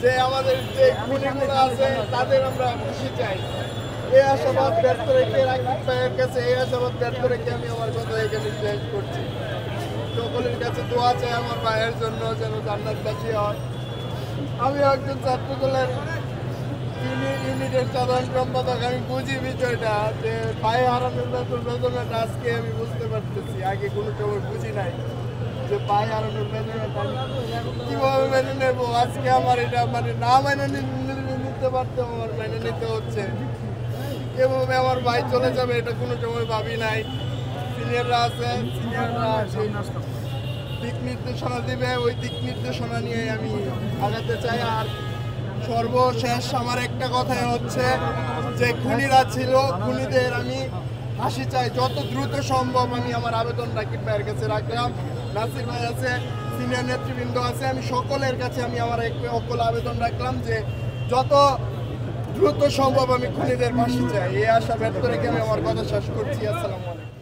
যে আমাদের যে খুনিগুলো আছে তাদের আমরা খুশি চাই। এই আশাবাদ ব্যর্থ রেখে রাকিব ভাইয়ের কাছে এই আশাবাদ ব্যর্থ রেখে আমি আমার কথা এখানে শেষ করছি। সকলের কাছে দোয়া চাই আমার ভাইয়ের জন্য যেন জান্নাতবাসী হয়। আমি একজন ছাত্রদলের ইউনিটের সাধারণ সম্পাদক। আমি বুঝি বিষয়টা যে ভাই হারানোর বেদনাটা আজকে আমি বুঝতে পারতেছি, আগে কোনো সময় বুঝি নাই যে ভাই হারানোর বেদনাটা কীভাবে মেনে নেবো। আজকে আমার এটা মানে না মেনে নিতে পারতেও আমার মেনে নিতে হচ্ছে। এভাবে আমার ভাই চলে যাবে এটা কোনো সময় ভাবি নাই। সিনিয়ররা আছে, সিনিয়ররা দিক নির্দেশনা দিবে, ওই দিক নির্দেশনা নিয়ে আমি আগাতে চাই। আর সর্বশেষ আমার একটা কথাই হচ্ছে যে খুনিরা ছিল, খুনিদের আমি ফাঁসি চাই যত দ্রুত সম্ভব। আমি আমার আবেদন রাকিব ভাইয়ের কাছে রাখলাম, নাসির ভাই আছে, সিনিয়র নেতৃবৃন্দ আছে, আমি সকলের কাছে আমি আমার অকল আবেদন রাখলাম যে যত দ্রুত সম্ভব আমি খুনিদের ফাঁসি চাই। এই আশা ব্যক্ত রেখে আমি আমার কথা শেষ করছি। আসসালামু আলাইকুম।